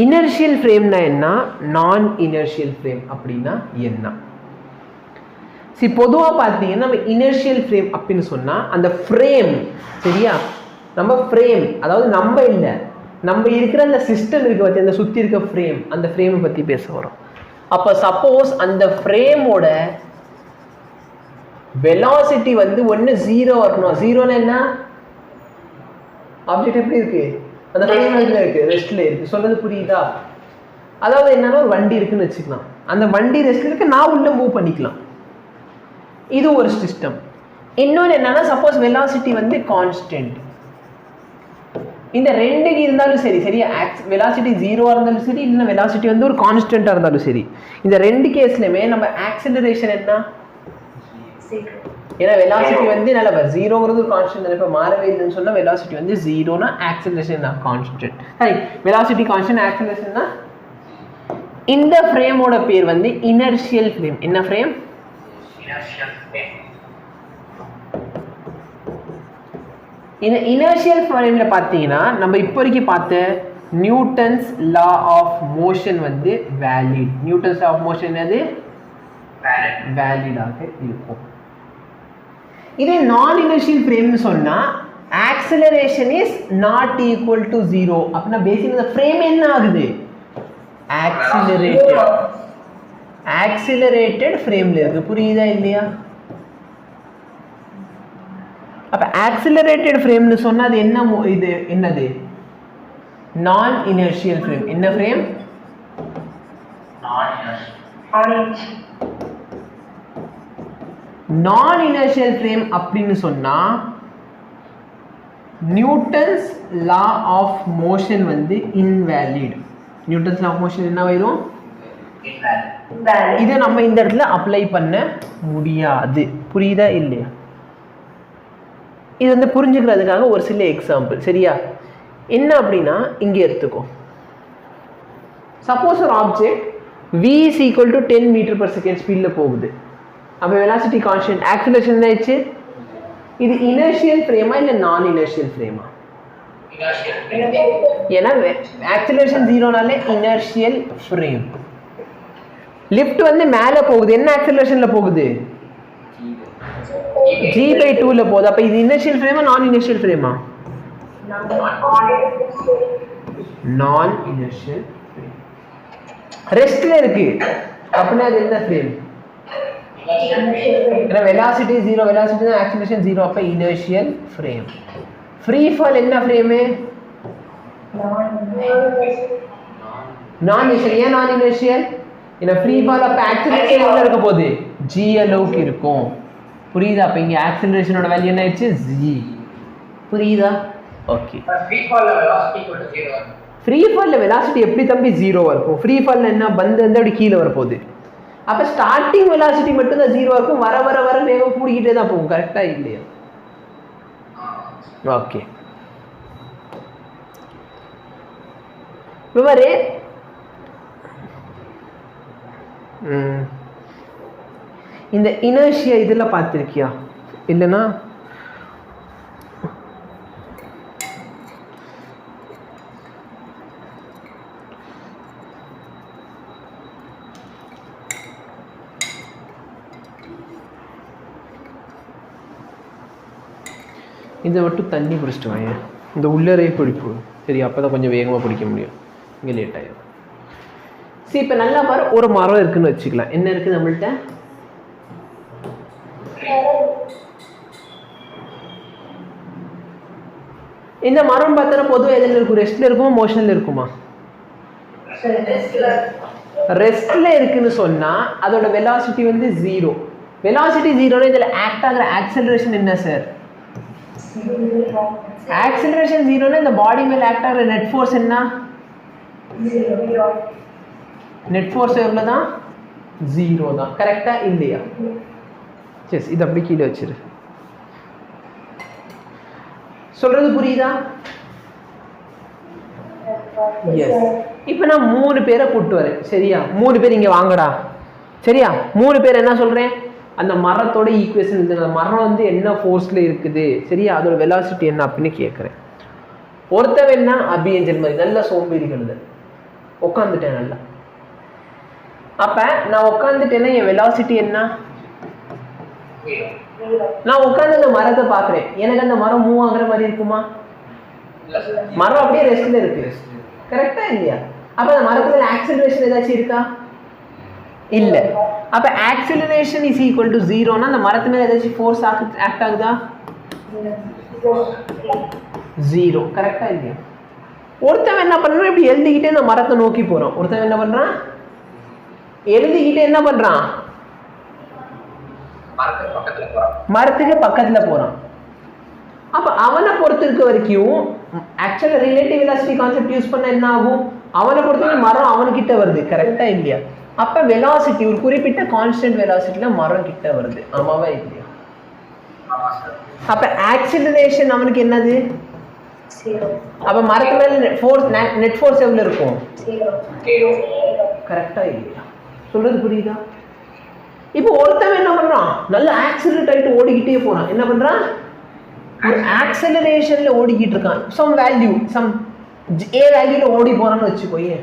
Inertial ஃப்ரேம்னா என்ன, நான் inertial frame அப்படின்னா என்ன? சரி, பொதுவாக பார்த்தீங்கன்னா நம்ம இனர்ஷியல் ஃப்ரேம் அப்படின்னு சொன்னால் அந்த ஃப்ரேம், சரியா, நம்ம ஃப்ரேம், அதாவது நம்ம இல்லை, நம்ம இருக்கிற அந்த சிஸ்டம் இருக்க பற்றி, அந்த சுற்றி இருக்க ஃப்ரேம், அந்த ஃப்ரேமை பற்றி பேச வரும். அப்போ சப்போஸ் அந்த ஃப்ரேமோட வெலாசிட்டி வந்து ஒன்று 0 வரணும். 0ன்னா என்ன, ஆப்ஜெக்ட் எப்படி இருக்கு, அந்த ஃப்ரேம் இருக்கு, ரெஸ்ட்ல இருக்கு. சொல்றது புரியுதா? அதாவது என்னன்னா ஒரு வண்டி இருக்குன்னு வச்சுக்கலாம், அந்த வண்டி ரெஸ்ட்ல இருக்கு, நான் உள்ள மூவ் பண்ணிக்கலாம். இது ஒரு சிஸ்டம். இன்னொன்று என்னன்னா சப்போஸ் வெலாசிட்டி வந்து கான்ஸ்டன்ட். இந்த ரெண்டுக்கு இருந்தாலும் சரி, சரியா, வெலாசிட்டி 0 இருந்தாலும் சரி, இல்லைன்னா வெலாசிட்டி வந்து ஒரு கான்ஸ்டன்டா இருந்தாலும் சரி, இந்த ரெண்டு கேஸ்லயுமே நம்ம ஆக்சிலரேஷன் என்ன, ஏன்னா வெலாசிட்டி வந்து நல்ல 0ங்கிறது ஒரு கான்ஸ்டன்ட். இப்போ மாறவே இல்லைன்னு சொன்னா வெலாசிட்டி வந்து 0னா ஆக்சிலரேஷன் தான் கான்ஸ்டன்ட். சரி, வெலாசிட்டி கான்ஸ்டன்ட், ஆக்சிலரேஷன் தான். இந்த ஃப்ரேமோட பேர் வந்து இனர்ஷியல் ஃப்ரேம். என்ன ஃப்ரேம்? இந்த இனர்ஷியல் ஃப்ரேம்ல பார்த்தீங்கன்னா நம்ம இப்போ வரைக்கும் பார்த்த நியூட்டன்ஸ் லா ஆஃப் மோஷன் வந்து valid. Newton's law of motion என்னது? வேலிடாக இருக்கும். இதே நான் இனர்ஷியல் ஃப்ரேம்னு சொன்னா acceleration is not equal to 0. அப்படின்னா பேசிக் இந்த ஃப்ரேம் என்ன ஆகுது? ஆக்சிலரேட்டட் ஃப்ரேம்ல இருக்கு. புரியுதா இல்லையா? அப்ப ஆக்சிலரேட்டட் ஃப்ரேம்னு சொன்னா அது என்ன, இது என்னது? Non inertial frame. என்ன ஃப்ரேம்? நான் இனர்ஷியல் ஃப்ரேம் அப்படின்னு சொன்னா நியூட்டன்ஸ் லா ஆஃப் மோஷன் வந்து invalid. Newton's law of motion என்ன ஆயிரும்? இதை நம்ம இந்த இடத்துல அப்ளை பண்ண முடியாது. புரியுதா இல்லையா? இது வந்து புரிஞ்சுக்கிறதுக்காக ஒரு சில எக்ஸாம்பிள், சரியா? என்ன அப்படின்னா இங்கே எடுத்துக்கோ. சப்போஸ் ஒரு object v is equal to 10 metre per second ஸ்பீடில் போகுது. அப்போ வெலாசிட்டி கான்ஸ்டன்ட், ஆக்சிலரேஷன் என்ன ஆயிடுச்சு? இது இனர்ஷியல் ஃப்ரேமா இல்லை நான் இனர்ஷியல் ஃப்ரேமா? ஏன்னா ஆக்சிலரேஷன் 0னாலே இனர்ஷியல் ஃப்ரேம். லிஃப்ட் வந்து மேலே போகுது, என்ன ஆக்சிலரேஷன்ல போகுது? g/2ல போகுது. அப்ப இது இனர்ஷியல் ஃப்ரேமா நான் இனர்ஷியல் ஃப்ரேமா? நான் இனர்ஷியல் ஃப்ரேம். ரெஸ்ட்ல இருக்கு அப்படின்னா அது என்ன ஃப்ரேம்? ஏன்னா வெலாசிட்டி 0, வெலாசிட்டி தான், ஆக்சிலரேஷன் 0, அப்ப இனர்ஷியல் ஃப்ரேம். ஃப்ரீ ஃபால் என்ன ஃப்ரேம்? Non inertial. ஏன் நான் இனர்ஷியல்? ஏன்னா ஃப்ரீ ஃபால் அப்ப ஆக்சிலரேஷன் எவ்வளவு இருக்க போகுது? g அளவுக்கு இருக்கும். புரியுதா? அப்ப இங்க ஆக்சிலரேஷனோட வேல்யூ என்ன ஆயிடுச்சு? g. புரியுதா? ஓகே. ஃப்ரீ ஃபால்ல வெலாசிட்டி எப்படி தம்பி 0 இருக்கும்? ஃப்ரீ ஃபால்ல என்ன, பந்து வந்து அப்படி கீழே வரப்போகுது. அப்ப ஸ்டார்டிங் வெலாசிட்டி மட்டும் தான் 0 இருக்கும், வர வர வர வேகம் கூடிக்கிட்டே தான் போகும். கரெக்டா இல்லையா? ஓகே. விவரே இந்த இனர்ஷியா இதெல்லாம் பார்த்துருக்கியா? இல்லைன்னா இதை மட்டும் தண்ணி குடிச்சிட்டு வாங்க. இந்த உள்ளரையே பிடிப்பு, சரி, அப்போ தான் கொஞ்சம் வேகமாக பிடிக்க முடியும். இங்கே லேட் ஆகிடும். சரி, இப்போ நல்ல மரம், ஒரு மரம் இருக்குன்னு வச்சுக்கலாம். என்ன இருக்குது நம்மள்கிட்ட? இந்த மரம் பார்த்தோன்னா பொதுவாக எதில் இருக்கும்? ரெஸ்ட்ல இருக்குமா, மோஷன்ல இருக்குமா? ரெஸ்ட்ல இருக்குன்னு சொன்னா அதோட வெலாசிட்டி வந்து 0. வெலாசிட்டி 0னா இதுல ஆக்ட் ஆகிற ஆக்சலரேஷன் என்ன சார்? ஆக்சலரேஷன் 0னா இந்த பாடி மேல ஆக்ட் ஆகிற நெட் ஃபோர்ஸ் என்ன? நெட் ஃபோர்ஸ் எவ்வளவு தான்? 0 தான். கரெக்டா இல்லையா? எஸ், இது அப்படி கீழே வச்சிரு. சொல்றது புரியுதா? எஸ். இப்போ நான் 3 பேரை கூப்பிட்டு வரேன், சரியா? 3 பேர் இங்க வாங்கடா, சரியா? 3 பேர் என்ன சொல்றேன்? அந்த மரத்தோட ஈக்குவேஷன் இந்த மரம் வந்து என்ன ஃபோர்ஸ்ல இருக்குது, சரியா? அதோட வெலாசிட்டி என்ன அப்படின்னு கேட்குறேன். ஒருத்தவன் என்ன அபியஞ்சல் மாதிரி நல்ல சோம்பேறிகள். உட்காந்துட்டேன் நல்லா. அப்ப நான் உட்காந்துட்டேன்னா என் வெலாசிட்டி என்ன? நான் உட்காந்து அந்த மரத்தை பாக்குறேன், எனக்கு அந்த மரம் மூவ் ஆகுற மாதிரி இருக்குமா? மரம் அப்படியே ரெஸ்ட்ல இருக்கு, கரெக்டா இல்லையா? அப்ப அந்த மரத்துல ஆக்சிலரேஷன் ஏதாச்சும் இருக்கா? இல்ல. அப்ப ஆக்சிலரேஷன் இஸ் ஈக்குவல் டு 0னா அந்த மரத்து மேல ஏதாச்சும் ஃபோர்ஸ் ஆக்ட் ஆகுதா? 0, கரெக்டா இல்லையா? ஒருத்தன் என்ன பண்றான், இப்படி எழுதிக்கிட்டே அந்த மரத்தை நோக்கி போறான். ஒருத்தன் என்ன பண்றான், எழுதிக்கிட்டே என்ன பண்றான், மரத்துக்கு பக்கத்துல போறான். அப்ப அவனை பொறுத்து இருக்க வரைக்கும் ஆக்சுவலா ரிலேட்டிவ் வெலாசிட்டி கான்செப்ட் யூஸ் பண்ண என்ன ஆகும், அவனை பொறுத்த மரம் அவன்கிட்ட வருது, கரெக்டா இல்லையா? அப்ப வெலாசிட்டி ஒரு குறிப்பிட்ட கான்ஸ்டன்ட் வெலாசிட்டில மரம் கிட்ட வருது, ஆமாவா இல்லையா? அப்ப ஆக்சிலரேஷன் அவனுக்கு என்னது? அப்ப மரத்து மேல ஃபோர்ஸ், நெட் ஃபோர்ஸ் எவ்வளவு இருக்கும்? கரெக்டா இல்லையா? சொல்றது புரியுதா? இப்போ ஒருத்தன் என்ன பண்றான், நல்ல ஆக்சிலரேட் ஆயிட்டு ஓடிக்கிட்டே போறான். என்ன பண்றான், ஒரு ஆக்சிலரேஷன்ல ஓடிக்கிட்டு இருக்கான். சம் வேல்யூ, சம் ஏ வேல்யூல ஓடி போறான்னு வச்சுக்கோயே.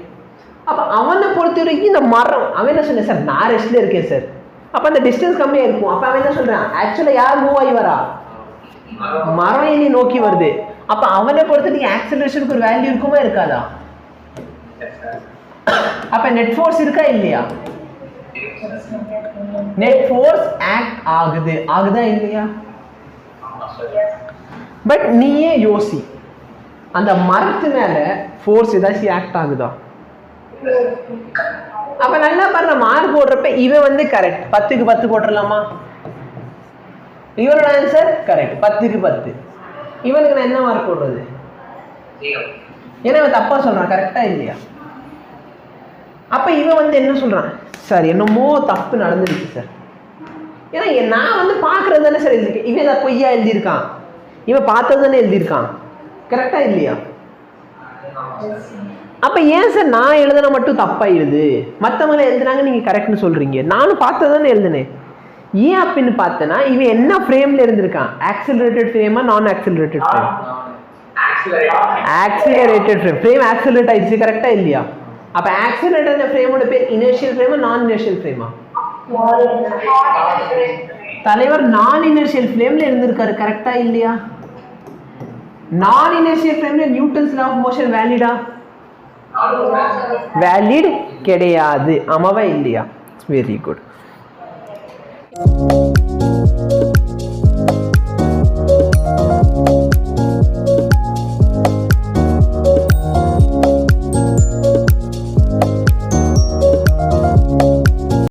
அப்ப அவனை பொறுத்த வரைக்கும் இந்த மரம், அவன் என்ன சொன்ன, சார் நான் ரெஸ்ட்ல இருக்கேன் சார். அப்ப அந்த டிஸ்டன்ஸ் கம்மியா இருக்கும். அப்ப அவன் என்ன சொல்றான், ஆக்சுவலா யார் மூவ் ஆகி வரா, மரம் என்னை நோக்கி வருது. அப்ப அவனை பொறுத்த ஆக்சிலரேஷனுக்கு ஒரு வேல்யூ இருக்குமா இருக்காதா? அப்ப நெட் ஃபோர்ஸ் இருக்கா இல்லையா? நெட் ஃபோர்ஸ் ஆக்ட் ஆகுது, ஆகுதா இல்லையா? பட் நீயே யோசி, அந்த மரத்து மேல ஃபோர்ஸ் ஏதாச்சும் ஆக்ட் ஆகுதா? அப்ப நல்லா பாருங்க, மார்க் போடுறப்ப இவன் வந்து கரெக்ட், 10க்கு 10 போட்டுடலாமா? இவரோட ஆன்சர் கரெக்ட், 10க்கு 10. இவனுக்கு நான் என்ன மார்க் போடுறது? ஏன்னா இவன் தப்பா சொல்றான், கரெக்டா இல்லையா? அப்ப இவன் வந்து என்ன சொல்றான், சார் என்னமோ தப்பு நடந்துருக்கு சார். ஏன்னா நான் வந்து பாக்குறது தானே சார் எழுதிருக்கேன், இவன் ஏதாவது பொய்யா எழுதியிருக்கான், இவன் பார்த்தது தானே எழுதியிருக்கான், கரெக்டா இல்லையா? அப்ப ஏன் சார் நான் எழுதுன மட்டும் தப்பா எழுது, மற்றவங்க எழுதுனாங்க நீங்க கரெக்ட்னு சொல்றீங்க? நானும் பார்த்தது தானே எழுதுனேன். ஏன் அப்படின்னு பார்த்தனா, இவன் என்ன ஃப்ரேம்ல இருந்திருக்கான், ஆக்சிலரேட்டட் ஃப்ரேமா நான் accelerated frame? Accelerated frame. Frame accelerate ஆயிடுச்சு, கரெக்டா இல்லையா? அப்ப ஆக்சிலரேட்டட் ஃப்ரேமோட பேர் இனர்ஷியல் ஃப்ரேமா நான் இனர்ஷியல் ஃப்ரேமா? தலைவர் நான் இனர்ஷியல் ஃப்ரேம்ல இருந்திருக்காரு, கரெக்டா இல்லையா? நான் இனர்ஷியல் ஃப்ரேம்ல நியூட்டன்ஸ் லா ஆஃப் மோஷன் வேலிடா? வேலிட் கிடையாது, ஆமாவா இல்லையா? Very good.